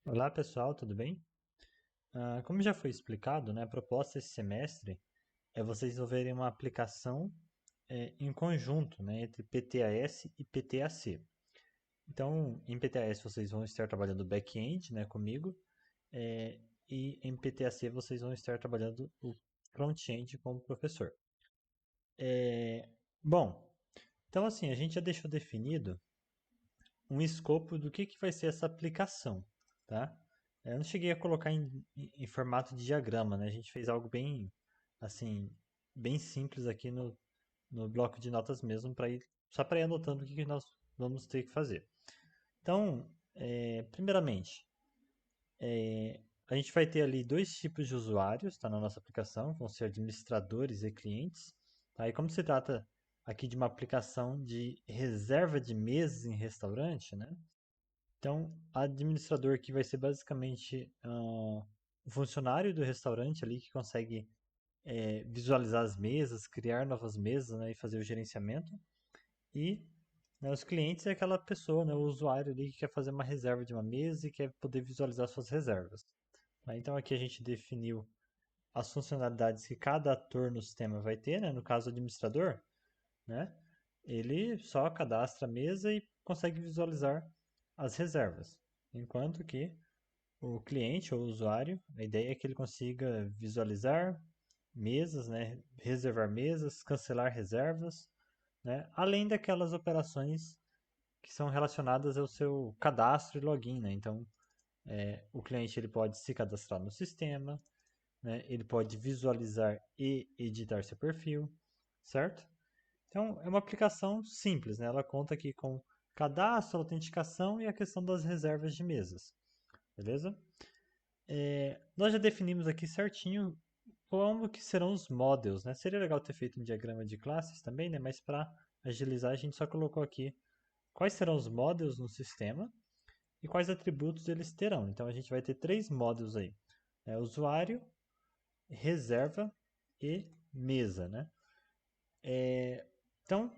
Olá pessoal, tudo bem? Como já foi explicado, né, a proposta esse semestre é vocês desenvolverem uma aplicação em conjunto, né, entre PTAS e PTAC. Então, em PTAS vocês vão estar trabalhando back-end, né, comigo, é, e em PTAC vocês vão estar trabalhando o front-end com o professor. Bom, então assim, a gente já deixou definido um escopo do que vai ser essa aplicação, tá? Eu não cheguei a colocar em formato de diagrama, né? A gente fez algo bem, assim, bem simples aqui no bloco de notas mesmo, só para ir anotando o que nós vamos ter que fazer. Então, primeiramente, a gente vai ter ali dois tipos de usuários, tá, na nossa aplicação, vão ser administradores e clientes. Tá? E como se trata aqui de uma aplicação de reserva de mesas em restaurante, né? Então, administrador aqui vai ser basicamente o funcionário do restaurante ali que consegue visualizar as mesas, criar novas mesas, né, e fazer o gerenciamento. E né, os clientes é aquela pessoa, né, o usuário ali que quer fazer uma reserva de uma mesa e quer poder visualizar suas reservas. Tá? Então aqui a gente definiu as funcionalidades que cada ator no sistema vai ter, né? No caso, o administrador, né? Ele só cadastra a mesa e consegue visualizar as reservas. Enquanto que o cliente ou o usuário, a ideia é que ele consiga visualizar mesas, né, reservar mesas, cancelar reservas, né, além daquelas operações que são relacionadas ao seu cadastro e login, né? Então, o cliente ele pode se cadastrar no sistema, né, ele pode visualizar e editar seu perfil, certo? Então, é uma aplicação simples, né? Ela conta aqui com cadastro, autenticação e a questão das reservas de mesas, beleza? Nós já definimos aqui certinho como que serão os models, né? Seria legal ter feito um diagrama de classes também, né? Mas para agilizar, a gente só colocou aqui quais serão os models no sistema e quais atributos eles terão. Então a gente vai ter três models aí: usuário, reserva e mesa, né? Então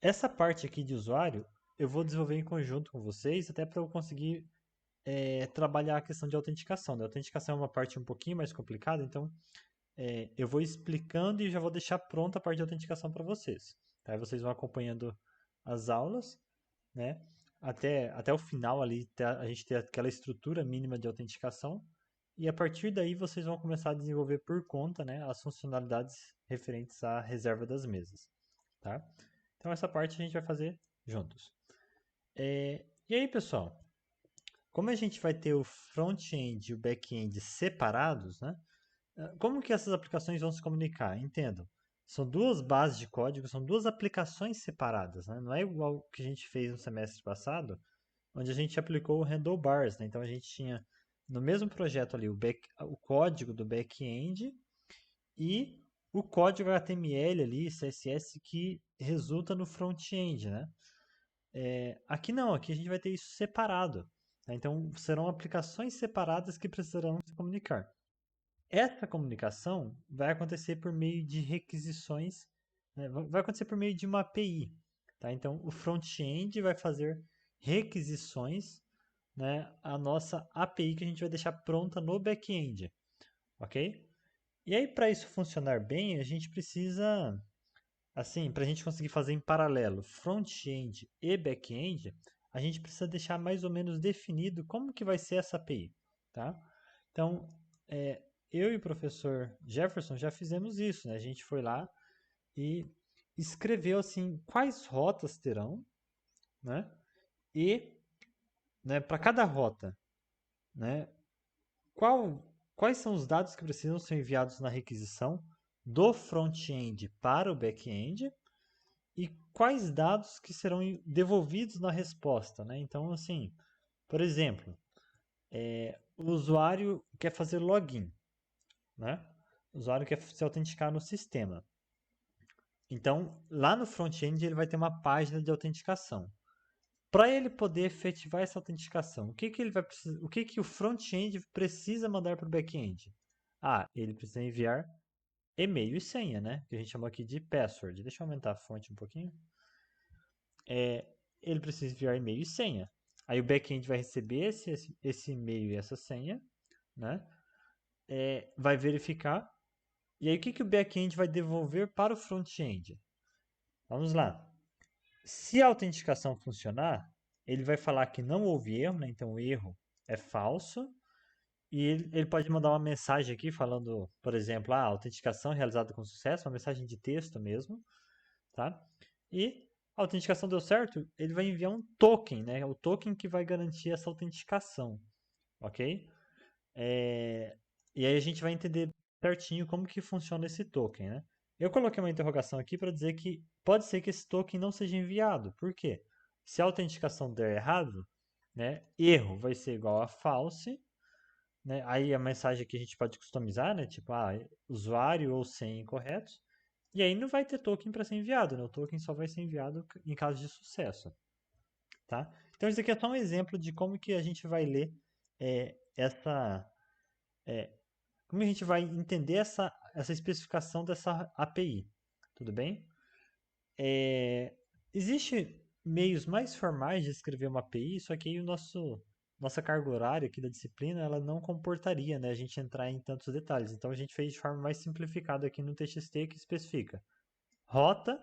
essa parte aqui de usuário eu vou desenvolver em conjunto com vocês, até para eu conseguir trabalhar a questão de autenticação. Né? A autenticação é uma parte um pouquinho mais complicada, então eu vou explicando e já vou deixar pronta a parte de autenticação para vocês. Tá? Aí vocês vão acompanhando as aulas, né? Até o final ali, a gente ter aquela estrutura mínima de autenticação. E a partir daí vocês vão começar a desenvolver por conta, né, as funcionalidades referentes à reserva das mesas. Tá? Então essa parte a gente vai fazer juntos. E aí, pessoal, como a gente vai ter o front-end e o back-end separados, né? Como que essas aplicações vão se comunicar? Entendo. São duas bases de código, são duas aplicações separadas, né? Não é igual o que a gente fez no semestre passado, onde a gente aplicou o handlebars, né? Então a gente tinha no mesmo projeto ali o código do back-end e o código HTML ali, CSS que resulta no front-end, né? Aqui não, aqui a gente vai ter isso separado. Né? Então serão aplicações separadas que precisarão se comunicar. Essa comunicação vai acontecer por meio de requisições, né? Vai acontecer por meio de uma API. Tá? Então, o front-end vai fazer requisições, né, a nossa API que a gente vai deixar pronta no back-end. Ok? E aí, para isso funcionar bem, a gente precisa, assim, para a gente conseguir fazer em paralelo front-end e back-end, a gente precisa deixar mais ou menos definido como que vai ser essa API. Tá? Então, eu e o professor Jefferson já fizemos isso, né? A gente foi lá e escreveu assim quais rotas terão, né? E, né, para cada rota, né? Quais são os dados que precisam ser enviados na requisição do front-end para o back-end e quais dados que serão devolvidos na resposta, né? Então, assim, por exemplo, o usuário quer fazer login, né? O usuário quer se autenticar no sistema. Então, lá no front-end ele vai ter uma página de autenticação. Para ele poder efetivar essa autenticação, o que o front-end precisa mandar para o back-end? Ele precisa enviar e-mail e senha, né? Que a gente chama aqui de password. Deixa eu aumentar a fonte um pouquinho. Ele precisa enviar e-mail e senha. Aí o back-end vai receber esse e-mail e essa senha, né? Vai verificar. E aí o que o back-end vai devolver para o front-end? Vamos lá. Se a autenticação funcionar, ele vai falar que não houve erro, né? Então o erro é falso. E ele pode mandar uma mensagem aqui falando, por exemplo, autenticação realizada com sucesso, uma mensagem de texto mesmo, tá? E a autenticação deu certo, ele vai enviar um token, né? O token que vai garantir essa autenticação, ok? E aí a gente vai entender certinho como que funciona esse token, né? Eu coloquei uma interrogação aqui para dizer que pode ser que esse token não seja enviado. Por quê? Se a autenticação der errado, né, erro vai ser igual a false, né? Aí a mensagem que a gente pode customizar, né? Tipo, usuário ou senha incorretos. E aí não vai ter token para ser enviado, né? O token só vai ser enviado em caso de sucesso, tá? Então isso aqui é só um exemplo de como que a gente vai ler essa... como a gente vai entender essa especificação dessa API, tudo bem? Existe meios mais formais de escrever uma API, só que aí nossa carga horária aqui da disciplina, ela não comportaria, né, a gente entrar em tantos detalhes. Então a gente fez de forma mais simplificada aqui no TXT, que especifica rota,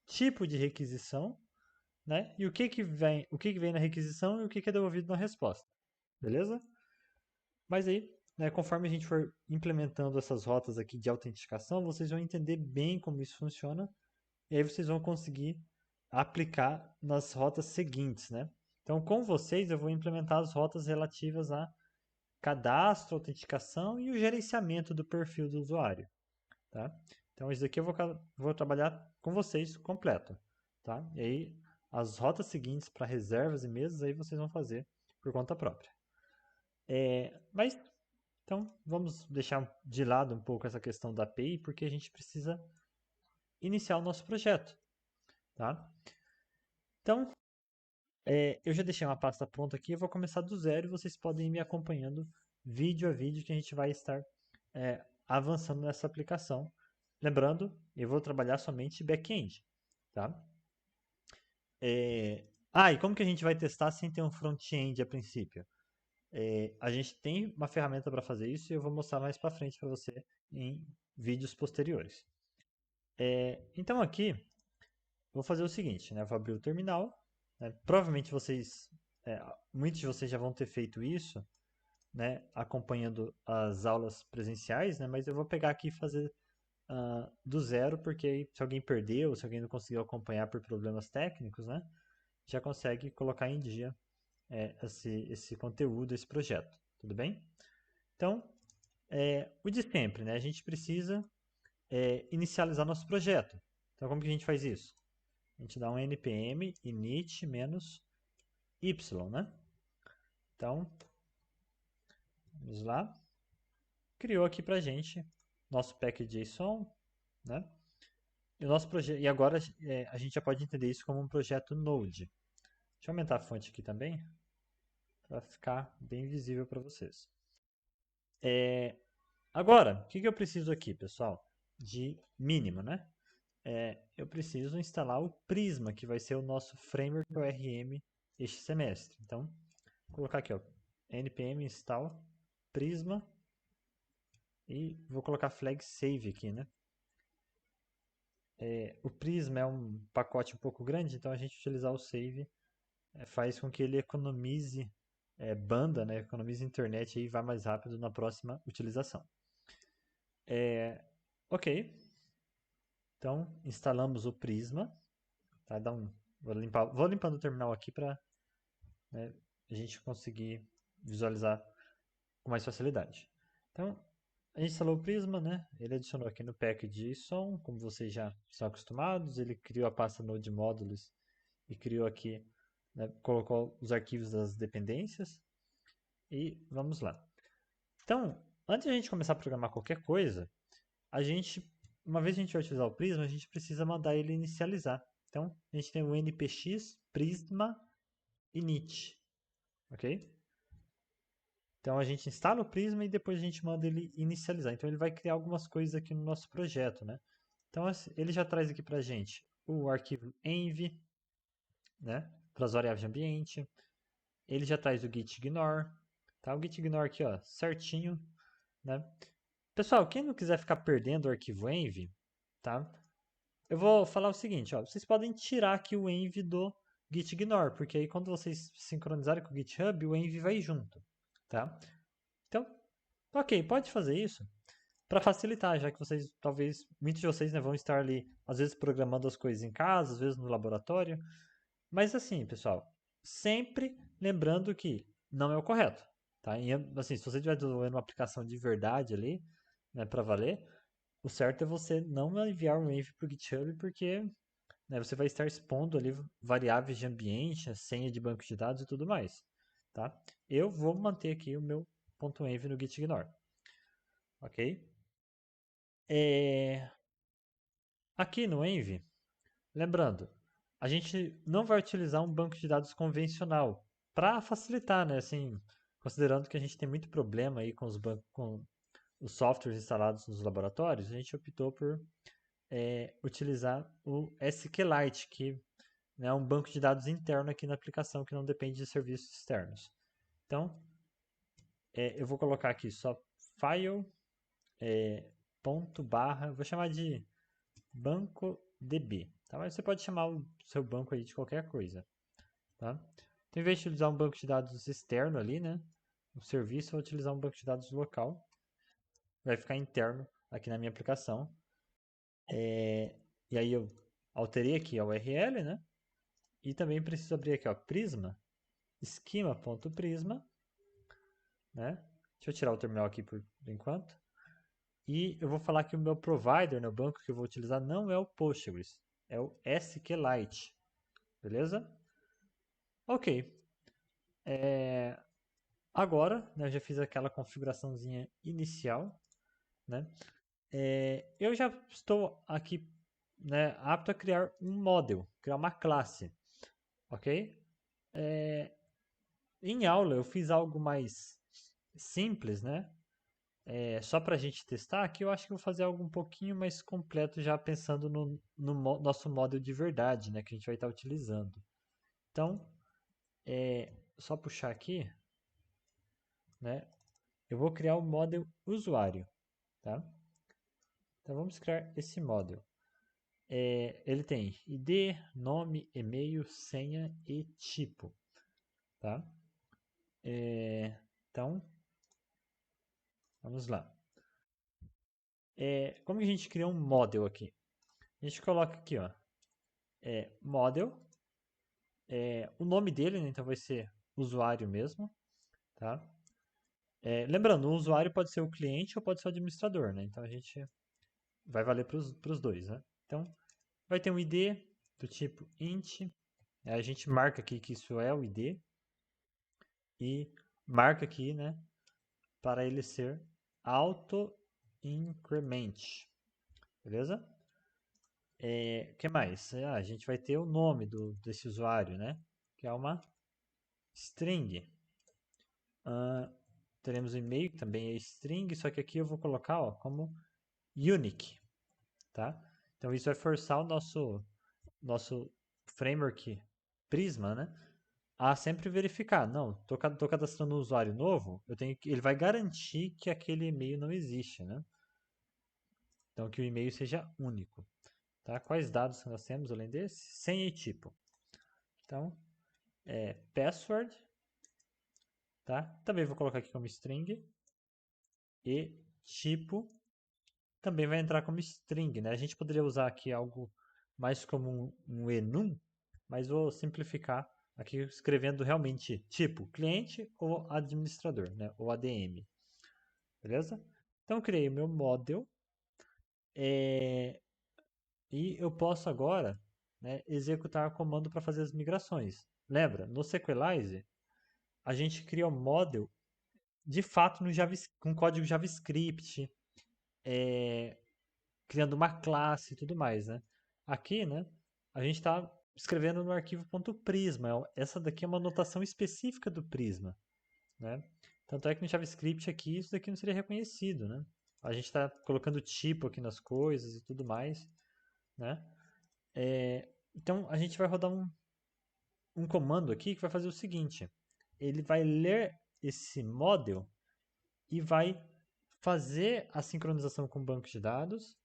tipo de requisição, né, e o que vem na requisição e o que é devolvido na resposta. Beleza? Mas aí, né, conforme a gente for implementando essas rotas aqui de autenticação, vocês vão entender bem como isso funciona e aí vocês vão conseguir aplicar nas rotas seguintes, né? Então, com vocês, eu vou implementar as rotas relativas a cadastro, autenticação e o gerenciamento do perfil do usuário, tá? Então, isso daqui eu vou trabalhar com vocês completo, tá? E aí, as rotas seguintes para reservas e mesas, aí vocês vão fazer por conta própria. Mas, então, vamos deixar de lado um pouco essa questão da API, porque a gente precisa iniciar o nosso projeto, tá? Então, eu já deixei uma pasta pronta aqui, eu vou começar do zero e vocês podem ir me acompanhando vídeo a vídeo que a gente vai estar avançando nessa aplicação. Lembrando, eu vou trabalhar somente back-end, tá? E como que a gente vai testar sem ter um front-end a princípio? A gente tem uma ferramenta para fazer isso e eu vou mostrar mais para frente para você em vídeos posteriores. Então aqui, vou fazer o seguinte, né? Vou abrir o terminal, né? Provavelmente muitos de vocês já vão ter feito isso, né? Acompanhando as aulas presenciais, né? Mas eu vou pegar aqui e fazer do zero, porque aí, se alguém perdeu, se alguém não conseguiu acompanhar por problemas técnicos, né? Já consegue colocar em dia esse conteúdo, esse projeto, tudo bem? Então, o de sempre, né? A gente precisa inicializar nosso projeto. Então, como que a gente faz isso? A gente dá um npm init -y, né? Então, vamos lá. Criou aqui pra gente nosso package.json, né? E, o nosso e agora a gente já pode entender isso como um projeto Node. Deixa eu aumentar a fonte aqui também, para ficar bem visível para vocês. Agora, o que eu preciso aqui, pessoal? De mínimo, né? Eu preciso instalar o Prisma, que vai ser o nosso framework ORM este semestre. Então, vou colocar aqui, ó, npm install Prisma e vou colocar flag save aqui, né? O Prisma é um pacote um pouco grande, então a gente utilizar o save faz com que ele economize banda, né? Economize internet e vá mais rápido na próxima utilização. Ok. Então, instalamos o Prisma. Tá? Vou limpando o terminal aqui para a gente conseguir visualizar com mais facilidade. Então, a gente instalou o Prisma, né? Ele adicionou aqui no package.json, como vocês já estão acostumados. Ele criou a pasta Node Modules e criou aqui, né, colocou os arquivos das dependências. E vamos lá. Então, antes de a gente começar a programar qualquer coisa, uma vez que a gente vai utilizar o Prisma, a gente precisa mandar ele inicializar. Então, a gente tem o npx prisma init, ok? Então, a gente instala o Prisma e depois a gente manda ele inicializar. Então, ele vai criar algumas coisas aqui no nosso projeto, né? Então, ele já traz aqui para a gente o arquivo env, né? Para as variáveis de ambiente. Ele já traz o git ignore, tá? O git ignore aqui, ó, certinho, né? Pessoal, quem não quiser ficar perdendo o arquivo env, tá? Eu vou falar o seguinte, ó, vocês podem tirar aqui o env do git ignore, porque aí quando vocês sincronizarem com o GitHub, o env vai junto, tá? Então, ok, pode fazer isso para facilitar, já que vocês, talvez, muitos de vocês, né, vão estar ali, às vezes programando as coisas em casa, às vezes no laboratório. Mas assim, pessoal, sempre lembrando que não é o correto, tá? E, assim, se você estiver desenvolvendo uma aplicação de verdade ali, né, para valer, o certo é você não enviar um env para o GitHub, porque, né, você vai estar expondo ali variáveis de ambiente, a senha de banco de dados e tudo mais, tá? Eu vou manter aqui o meu .env no gitignore, ok? É... Aqui no env, lembrando, a gente não vai utilizar um banco de dados convencional para facilitar, né? Assim, considerando que a gente tem muito problema aí com com os softwares instalados nos laboratórios, a gente optou por utilizar o SQLite, que né, é um banco de dados interno aqui na aplicação que não depende de serviços externos. Então, eu vou colocar aqui só file ponto barra, vou chamar de banco DB, tá? Mas você pode chamar o seu banco aí de qualquer coisa, tá? Então, em vez de utilizar um banco de dados externo ali, né? O serviço, eu vou utilizar um banco de dados local. Vai ficar interno aqui na minha aplicação. E aí eu alterei aqui a URL, né? E também preciso abrir aqui, ó, Prisma, schema.prisma, né? Deixa eu tirar o terminal aqui por enquanto. E eu vou falar que o meu provider, né, o banco que eu vou utilizar, não é o Postgres, é o SQLite, beleza? Ok. Agora, né, eu já fiz aquela configuraçãozinha inicial, né? Eu já estou aqui, né, apto a criar um model, criar uma classe, ok? Em aula eu fiz algo mais simples, né? Só para a gente testar, aqui eu acho que eu vou fazer algo um pouquinho mais completo, já pensando no nosso model de verdade, né? Que a gente vai estar utilizando. Então, só puxar aqui, né? Eu vou criar o model usuário, tá? Então vamos criar esse model. Ele tem ID, nome, e-mail, senha e tipo, tá? Então, vamos lá. Como que a gente cria um model aqui? A gente coloca aqui, ó, model, o nome dele, né, então vai ser usuário mesmo, tá? Lembrando, o usuário pode ser o cliente ou pode ser o administrador, né? Então a gente vai valer para os dois, né? Então vai ter um ID do tipo int, a gente marca aqui que isso é o ID e marca aqui, né, para ele ser auto increment, beleza? O que mais? A gente vai ter o nome desse usuário, né? Que é uma string. Teremos o e-mail, que também é string, só que aqui eu vou colocar ó, como unique, tá? Então isso vai forçar o nosso framework Prisma, né? A sempre verificar. Não, tô cadastrando um usuário novo, ele vai garantir que aquele e-mail não existe, né? Então que o e-mail seja único. Tá? Quais dados nós temos além desse? Senha e tipo. Então, password, tá? Também vou colocar aqui como string. E tipo também vai entrar como string, né? A gente poderia usar aqui algo mais como um enum, mas vou simplificar aqui escrevendo realmente tipo cliente ou administrador, né? Ou ADM, beleza? Então eu criei o meu model e eu posso agora, né, executar comando para fazer as migrações. Lembra, no Sequelize a gente cria o model de fato no com código JavaScript, criando uma classe e tudo mais, né? Aqui, né, a gente está escrevendo no arquivo .prisma. Essa daqui é uma notação específica do Prisma, né? Tanto é que no JavaScript aqui isso daqui não seria reconhecido, né? A gente está colocando tipo aqui nas coisas e tudo mais, né? Então a gente vai rodar um comando aqui que vai fazer o seguinte: ele vai ler esse model e vai fazer a sincronização com o banco de dados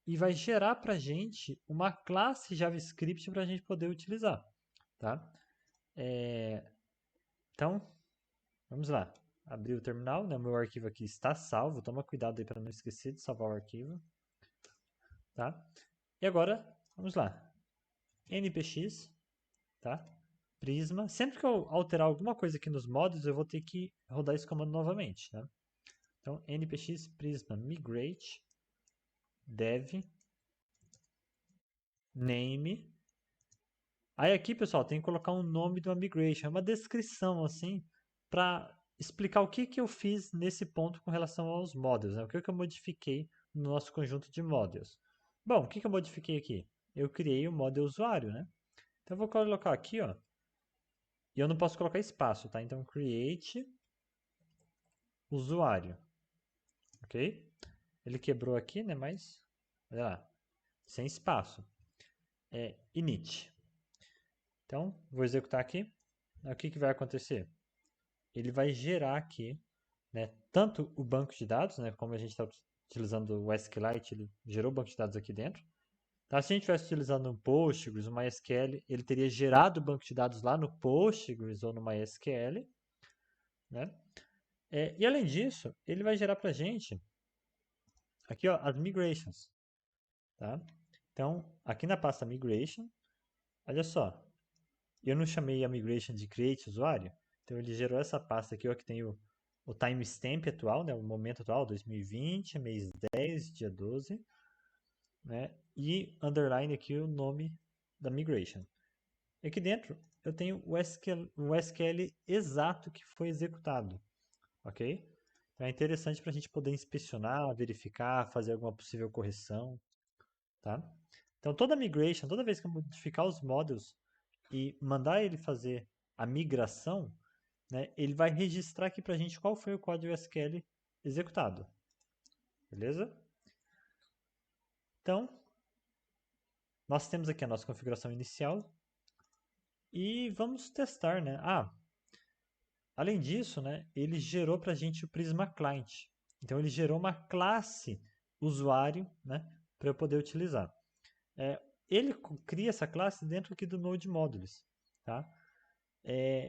e vai gerar para a gente uma classe JavaScript para a gente poder utilizar, tá? Então, vamos lá. Abrir o terminal, né? O meu arquivo aqui está salvo. Toma cuidado aí para não esquecer de salvar o arquivo, tá? E agora, vamos lá. npx, tá? Prisma. Sempre que eu alterar alguma coisa aqui nos modos, eu vou ter que rodar esse comando novamente, tá? Então, npx prisma migrate dev name. Aí aqui, pessoal, tem que colocar um nome do migration, uma descrição assim, para explicar o que eu fiz nesse ponto com relação aos models, né? O que eu modifiquei no nosso conjunto de models. Bom, o que eu modifiquei aqui? Eu criei o model usuário, né? Então eu vou colocar aqui, ó, e eu não posso colocar espaço, tá? Então create usuário, ok? Ele quebrou aqui, né? Mas, olha lá, sem espaço. Init. Então, vou executar aqui. O que vai acontecer? Ele vai gerar aqui, né, tanto o banco de dados, né, como a gente está utilizando o SQLite, ele gerou o banco de dados aqui dentro. Tá? Se a gente estivesse utilizando um Postgres, um MySQL, ele teria gerado o banco de dados lá no Postgres ou no MySQL. Né? E além disso, ele vai gerar para a gente aqui, ó, as migrations. Tá? Então, aqui na pasta migration, olha só, eu não chamei a migration de create usuário, então ele gerou essa pasta aqui, ó, que tem o timestamp atual, né, o momento atual, 2020, mês 10, dia 12, né, e underline aqui o nome da migration. E aqui dentro eu tenho o SQL exato que foi executado, ok? Então é interessante para a gente poder inspecionar, verificar, fazer alguma possível correção, tá? Então toda migration, toda vez que eu modificar os models e mandar ele fazer a migração, né, ele vai registrar aqui para a gente qual foi o código SQL executado. Beleza? Então, nós temos aqui a nossa configuração inicial e vamos testar, né? Além disso, né, ele gerou para a gente o Prisma Client. Então, ele gerou uma classe usuário, né, para eu poder utilizar. Ele cria essa classe dentro aqui do Node Modules, tá?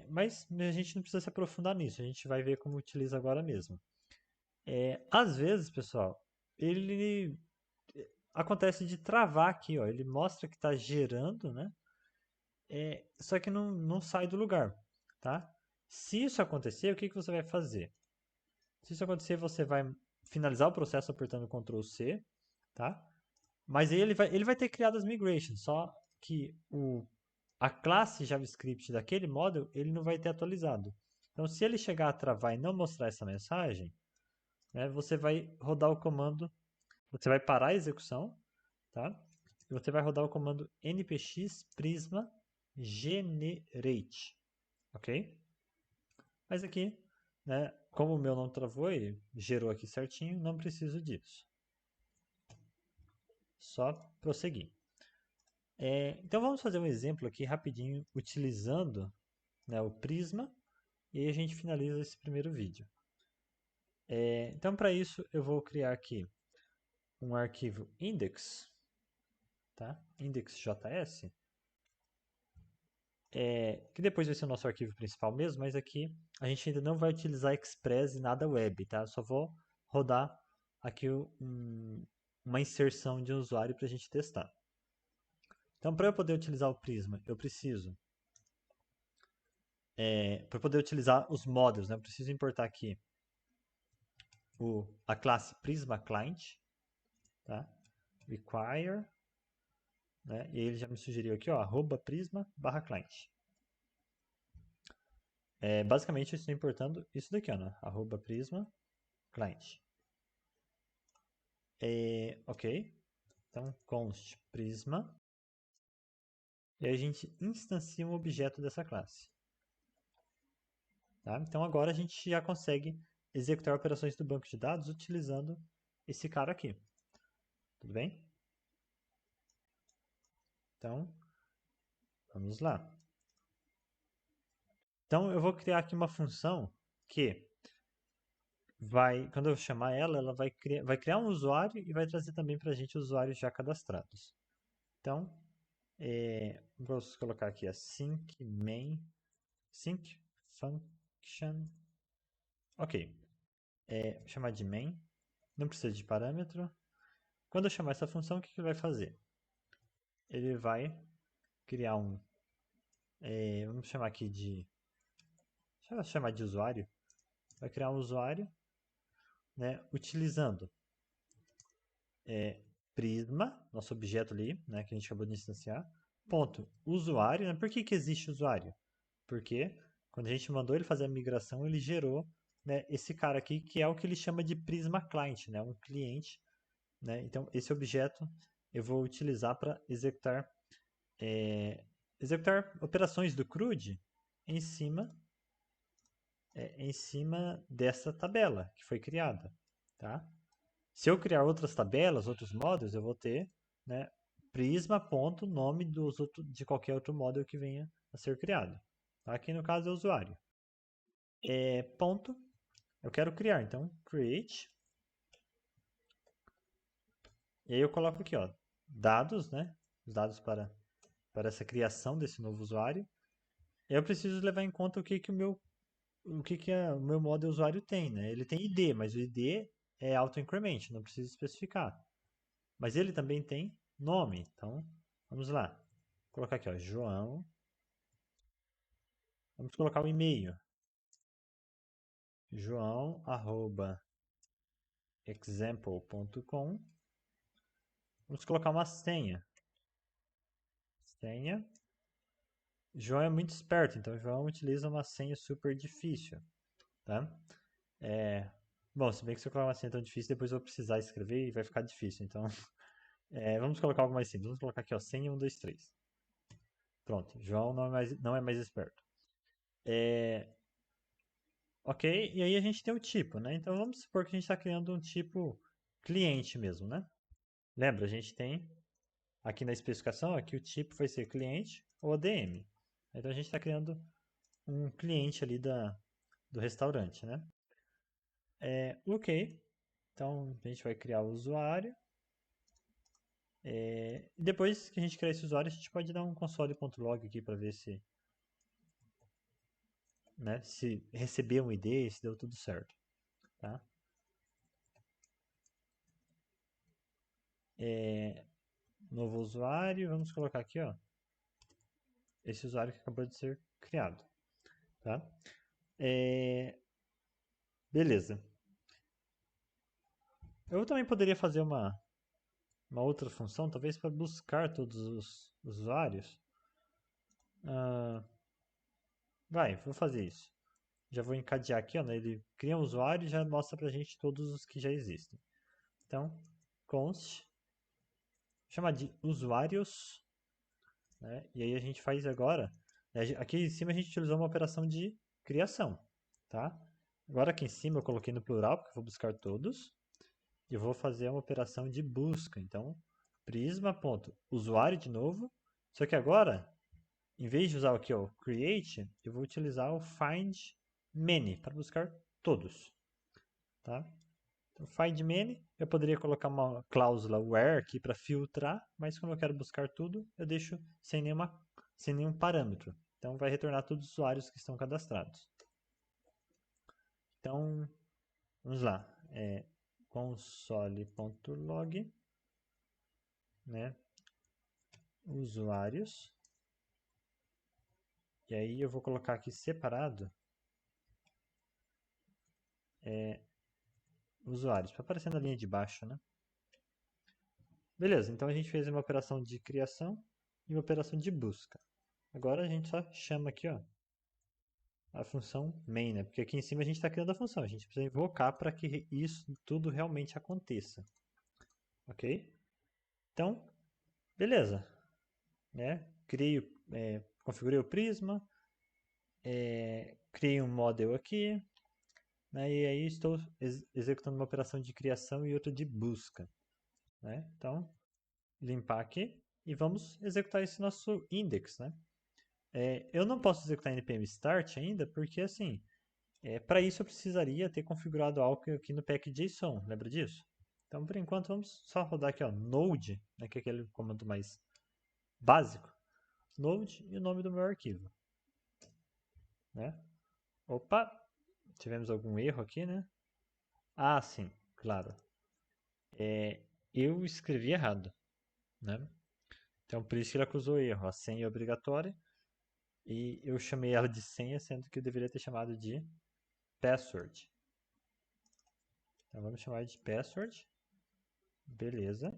Mas a gente não precisa se aprofundar nisso, a gente vai ver como utiliza agora mesmo. Às vezes, pessoal, ele acontece de travar aqui, ó, ele mostra que está gerando, né? Só que não sai do lugar, tá? Se isso acontecer, o que você vai fazer? Se isso acontecer, você vai finalizar o processo apertando Ctrl C, tá? Mas aí ele vai ter criado as migrations, só que a classe JavaScript daquele model, ele não vai ter atualizado. Então, se ele chegar a travar e não mostrar essa mensagem, né, você vai rodar o comando, você vai parar a execução, tá? E você vai rodar o comando npx prisma generate, ok? Mas aqui, né, como o meu não travou e gerou aqui certinho, não preciso disso. Só prosseguir. Então vamos fazer um exemplo aqui rapidinho, utilizando, né, o Prisma, e aí a gente finaliza esse primeiro vídeo. Então para isso eu vou criar aqui um arquivo index, tá? index.js, que depois vai ser o nosso arquivo principal mesmo, mas aqui a gente ainda não vai utilizar Express e nada web, tá? Só vou rodar aqui uma inserção de usuário para a gente testar. Então, para eu poder utilizar o Prisma, eu preciso, para poder utilizar os modules, né, eu preciso importar aqui a classe Prisma Client, tá? Require, né? E ele já me sugeriu aqui, ó, @prisma/client. Basicamente, eu estou importando isso daqui, ó, né? @prisma client. Ok. Então, const prisma. E aí a gente instancia um objeto dessa classe. Tá? Então, agora a gente já consegue executar operações do banco de dados utilizando esse cara aqui. Tudo bem? Então, vamos lá. Então, eu vou criar aqui uma função que vai, quando eu chamar ela, ela vai criar um usuário e vai trazer também para a gente usuários já cadastrados. Então, vamos colocar aqui a sync main, sync function, ok, chamar de main, não precisa de parâmetro. Quando eu chamar essa função, o que ele vai fazer? Ele vai criar vamos chamar aqui deixa eu chamar de usuário, vai criar um usuário, né, utilizando Prisma, nosso objeto ali, né, que a gente acabou de instanciar, ponto usuário, né? Por que existe usuário? Porque quando a gente mandou ele fazer a migração, ele gerou, né, esse cara aqui, que é o que ele chama de Prisma Client, né, um cliente, né? Então, esse objeto eu vou utilizar para executar operações do CRUD em cima, em cima dessa tabela que foi criada, tá? Se eu criar outras tabelas, outros módulos, eu vou ter, né, prisma.nome de qualquer outro módulo que venha a ser criado. Tá? Aqui no caso é o usuário. Ponto, eu quero criar, então create. E aí eu coloco aqui, ó, dados, né, os dados para essa criação desse novo usuário. Eu preciso levar em conta o meu modo usuário tem, né? Ele tem ID, mas o ID é auto-increment, não preciso especificar. Mas ele também tem nome, então vamos lá. Vou colocar aqui, ó, João. Vamos colocar o e-mail. joão@example.com. Vamos colocar uma senha. Senha. João é muito esperto, então João utiliza uma senha super difícil, tá? Bom, se bem que se eu colocar uma senha tão difícil, depois eu vou precisar escrever e vai ficar difícil. Então, vamos colocar algo mais simples. Vamos colocar aqui, ó, senha 123. Pronto, João não é mais esperto. Ok, e aí a gente tem o tipo, né? Então vamos supor que a gente está criando um tipo cliente mesmo, né? Lembra, a gente tem aqui na especificação, aqui o tipo vai ser cliente ou ADM. Então a gente está criando um cliente ali do restaurante, né? Ok, então a gente vai criar o usuário. E depois que a gente criar esse usuário, a gente pode dar um console.log aqui para ver se, né, se recebeu um ID, se deu tudo certo, tá? Novo usuário, vamos colocar aqui, ó, esse usuário que acabou de ser criado, tá? Beleza. Eu também poderia fazer uma outra função, talvez para buscar todos os usuários. Ah, vou fazer isso. Já vou encadear aqui, ó, né? Ele cria um usuário e já mostra pra gente todos os que já existem. Então, const, chamar de usuários, né? E aí a gente faz agora, né? Aqui em cima a gente utilizou uma operação de criação, tá? Agora aqui em cima eu coloquei no plural, porque eu vou buscar todos. E eu vou fazer uma operação de busca. Então, prisma.usuário de novo. Só que agora, em vez de usar aqui o create, eu vou utilizar o find many para buscar todos. Tá? Então, find many, eu poderia colocar uma cláusula where aqui para filtrar, mas quando eu quero buscar tudo, eu deixo sem nenhum parâmetro. Então, vai retornar todos os usuários que estão cadastrados. Então, vamos lá. Console.log, né? Usuários. E aí eu vou colocar aqui separado usuários, para aparecer na linha de baixo, né? Beleza, então a gente fez uma operação de criação e uma operação de busca. Agora a gente só chama aqui, ó, a função main, né? Porque aqui em cima a gente está criando a função, a gente precisa invocar para que isso tudo realmente aconteça. Ok? Então, beleza. Né? Configurei o Prisma, criei um model aqui, né? E aí estou executando uma operação de criação e outra de busca. Né? Então, limpar aqui e vamos executar esse nosso index, né? Eu não posso executar npm start ainda, porque assim, para isso eu precisaria ter configurado algo aqui no pack.json, lembra disso? Então, por enquanto, vamos só rodar aqui, ó, node, né, que é aquele comando mais básico, node e o nome do meu arquivo, né? Opa, tivemos algum erro aqui, né? Ah, sim, claro. Eu escrevi errado, né? Então, por isso que ele acusou erro. A senha é obrigatória e eu chamei ela de senha, sendo que eu deveria ter chamado de password. Então, vamos chamar de password. Beleza.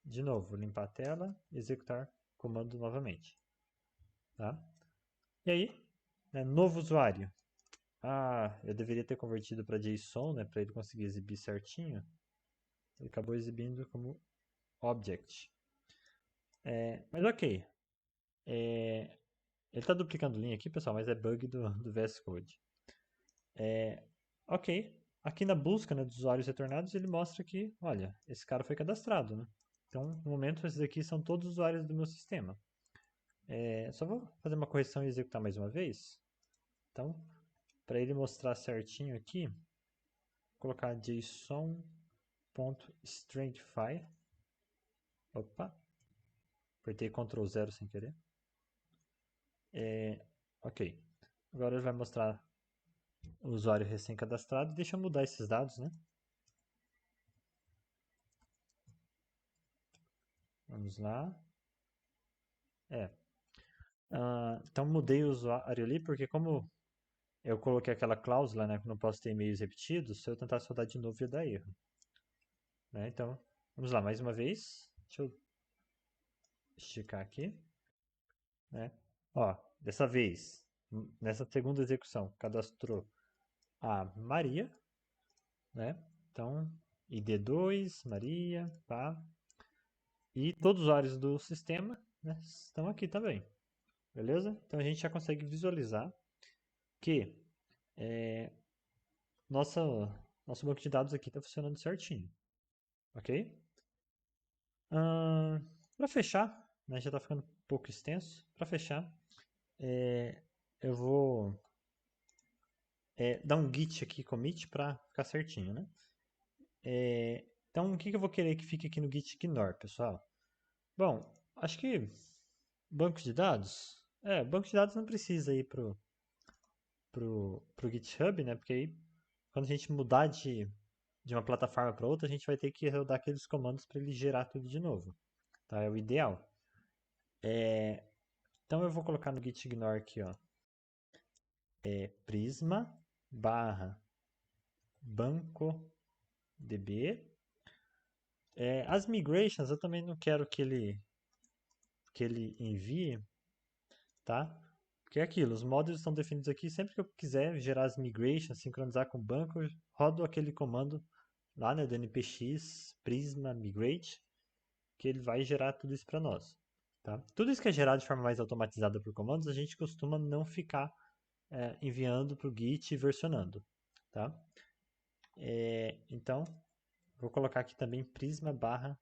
De novo, vou limpar a tela, executar comando novamente. Tá? E aí, né, novo usuário. Ah, eu deveria ter convertido para JSON, né, para ele conseguir exibir certinho. Ele acabou exibindo como object. Mas ok. Ele está duplicando linha aqui, pessoal, mas é bug do VS Code. Ok. Aqui na busca, né, dos usuários retornados, ele mostra que, olha, esse cara foi cadastrado, né? Então, no momento, esses aqui são todos os usuários do meu sistema. Só vou fazer uma correção e executar mais uma vez. Então, para ele mostrar certinho aqui, vou colocar json.strengthify. Opa, apertei Ctrl 0 sem querer. Ok. Agora ele vai mostrar o usuário recém-cadastrado. Deixa eu mudar esses dados, né? Vamos lá. Então mudei o usuário ali, porque como eu coloquei aquela cláusula, né, que não posso ter e-mails repetidos, se eu tentasse rodar de novo ia dar erro. Né? Então, vamos lá, mais uma vez. Deixa eu esticar aqui. Né? Ó, dessa vez, nessa segunda execução, cadastrou a Maria, né? Então, ID2, Maria, pá. E todos os usuários do sistema, né, estão aqui também. Beleza? Então a gente já consegue visualizar que nossa, nosso banco de dados aqui está funcionando certinho. Ok? Para fechar, né, já está ficando um pouco extenso. Para fechar, eu vou dar um git aqui, commit, para ficar certinho, né? Então, o que eu vou querer que fique aqui no git ignore, pessoal? Bom, acho que banco de dados, banco de dados não precisa ir pro GitHub, né? Porque aí, quando a gente mudar de uma plataforma para outra, a gente vai ter que rodar aqueles comandos para ele gerar tudo de novo, tá? É o ideal. Então eu vou colocar no git ignore aqui, ó, prisma barra banco db. As migrations eu também não quero que ele envie, tá? Porque é aquilo, os módulos estão definidos aqui, sempre que eu quiser gerar as migrations, sincronizar com o banco, eu rodo aquele comando lá, né, do npx prisma migrate, que ele vai gerar tudo isso para nós. Tá? Tudo isso que é gerado de forma mais automatizada por comandos, a gente costuma não ficar enviando para o Git e versionando. Tá? Então, vou colocar aqui também prisma barra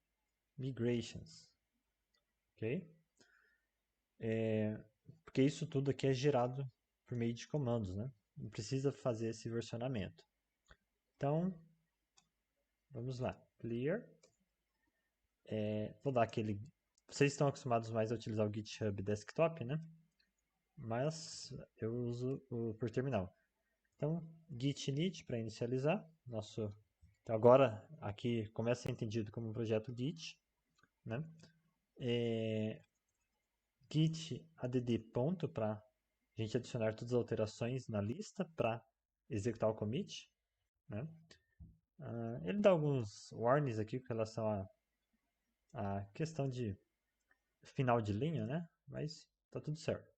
migrations. Ok? Porque isso tudo aqui é gerado por meio de comandos, né? Não precisa fazer esse versionamento. Então, vamos lá. Clear. Vou dar aquele... Vocês estão acostumados mais a utilizar o GitHub Desktop, né? Mas eu uso por terminal. Então, git init para inicializar. Então, agora, aqui começa a ser entendido como um projeto Git. Né? Git add ponto para a gente adicionar todas as alterações na lista para executar o commit. Né? Ele dá alguns warnings aqui com relação à questão de final de linha, né? Mas tá tudo certo.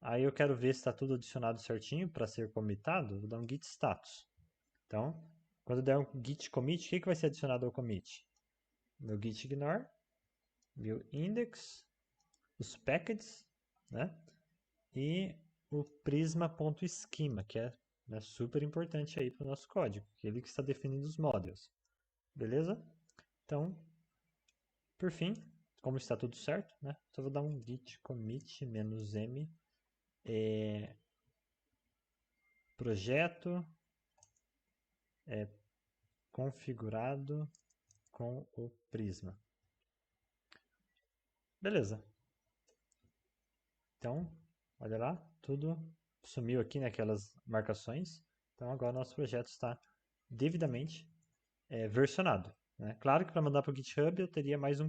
Aí eu quero ver se está tudo adicionado certinho para ser commitado, vou dar um git status. Então, quando der um git commit, o que vai ser adicionado ao commit? Meu git ignore, meu index, os packets, né? E o prisma.schema, que é, né, super importante aí para o nosso código, ele que está definindo os modules. Beleza? Então, por fim, como está tudo certo, né? Então eu vou dar um git commit -m projeto configurado com o Prisma. Beleza. Então, olha lá, tudo sumiu aqui naquelas marcações. Então agora nosso projeto está devidamente versionado, né? Claro que para mandar para o GitHub eu teria mais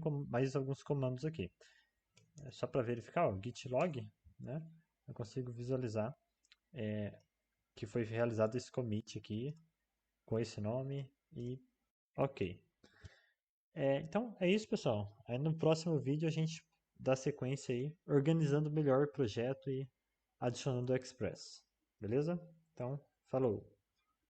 alguns comandos aqui. Só para verificar, o git log, né? Eu consigo visualizar que foi realizado esse commit aqui com esse nome e ok. Então é isso, pessoal. Aí no próximo vídeo a gente dá sequência aí, organizando melhor o projeto e adicionando o Express. Beleza? Então, falou!